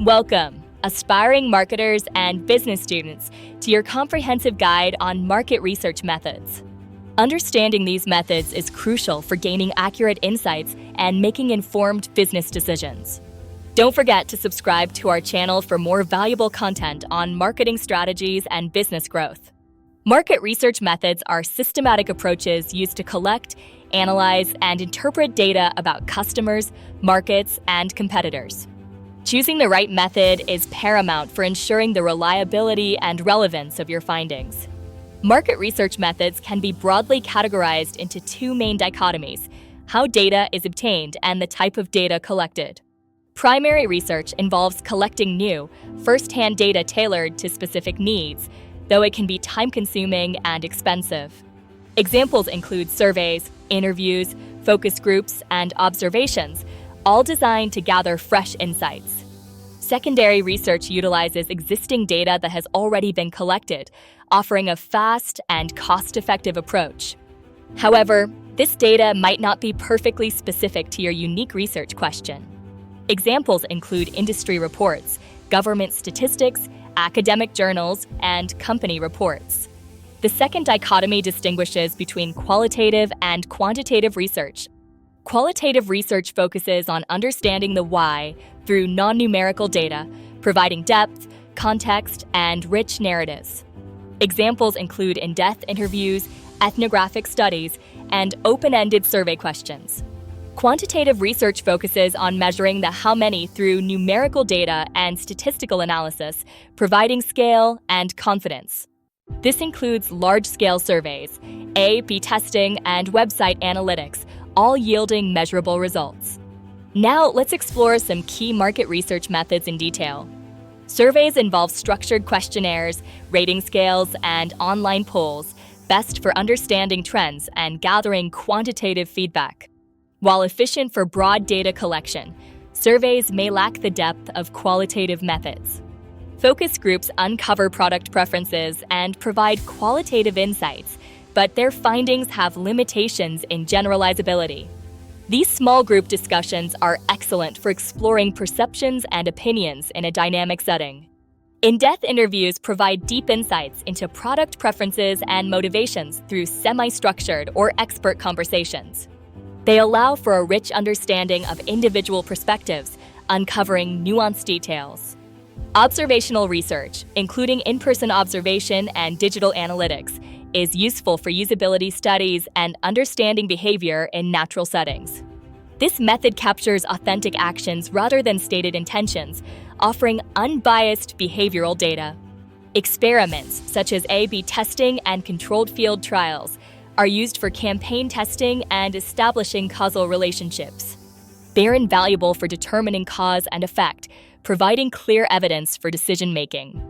Welcome, aspiring marketers and business students, to your comprehensive guide on market research methods. Understanding these methods is crucial for gaining accurate insights and making informed business decisions. Don't forget to subscribe to our channel for more valuable content on marketing strategies and business growth. Market research methods are systematic approaches used to collect, analyze, and interpret data about customers, markets, and competitors. Choosing the right method is paramount for ensuring the reliability and relevance of your findings. Market research methods can be broadly categorized into two main dichotomies: how data is obtained and the type of data collected. Primary research involves collecting new, first-hand data tailored to specific needs, though it can be time-consuming and expensive. Examples include surveys, interviews, focus groups, and observations, all designed to gather fresh insights. Secondary research utilizes existing data that has already been collected, offering a fast and cost-effective approach. However, this data might not be perfectly specific to your unique research question. Examples include industry reports, government statistics, academic journals, and company reports. The second dichotomy distinguishes between qualitative and quantitative research. Qualitative research focuses on understanding the why through non-numerical data, providing depth, context, and rich narratives. Examples include in-depth interviews, ethnographic studies, and open-ended survey questions. Quantitative research focuses on measuring the how many through numerical data and statistical analysis, providing scale and confidence. This includes large-scale surveys, A/B testing, and website analytics, all yielding measurable results. Now, let's explore some key market research methods in detail. Surveys involve structured questionnaires, rating scales, and online polls, best for understanding trends and gathering quantitative feedback. While efficient for broad data collection, surveys may lack the depth of qualitative methods. Focus groups uncover product preferences and provide qualitative insights, but their findings have limitations in generalizability. These small group discussions are excellent for exploring perceptions and opinions in a dynamic setting. In-depth interviews provide deep insights into product preferences and motivations through semi-structured or expert conversations. They allow for a rich understanding of individual perspectives, uncovering nuanced details. Observational research, including in-person observation and digital analytics, is useful for usability studies and understanding behavior in natural settings. This method captures authentic actions rather than stated intentions, offering unbiased behavioral data. Experiments, such as A/B testing and controlled field trials, are used for campaign testing and establishing causal relationships. They're invaluable for determining cause and effect, providing clear evidence for decision-making.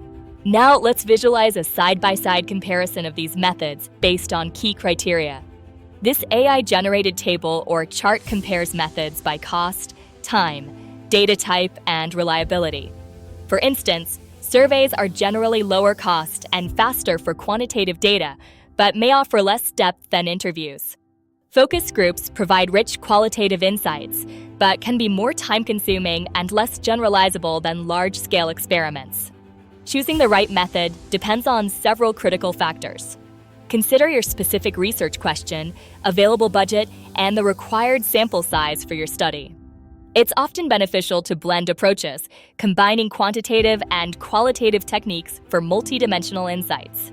Now, let's visualize a side-by-side comparison of these methods based on key criteria. This AI-generated table or chart compares methods by cost, time, data type, and reliability. For instance, surveys are generally lower cost and faster for quantitative data, but may offer less depth than interviews. Focus groups provide rich qualitative insights, but can be more time-consuming and less generalizable than large-scale experiments. Choosing the right method depends on several critical factors. Consider your specific research question, available budget, and the required sample size for your study. It's often beneficial to blend approaches, combining quantitative and qualitative techniques for multidimensional insights.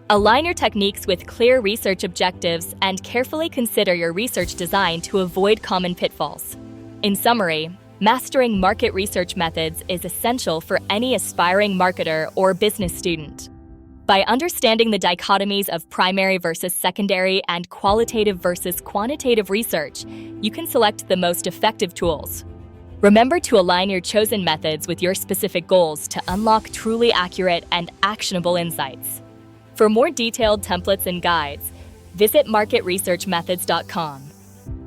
Align your techniques with clear research objectives and carefully consider your research design to avoid common pitfalls. In summary, mastering market research methods is essential for any aspiring marketer or business student. By understanding the dichotomies of primary versus secondary and qualitative versus quantitative research, you can select the most effective tools. Remember to align your chosen methods with your specific goals to unlock truly accurate and actionable insights. For more detailed templates and guides, visit marketresearchmethods.com.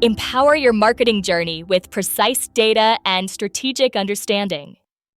Empower your marketing journey with precise data and strategic understanding.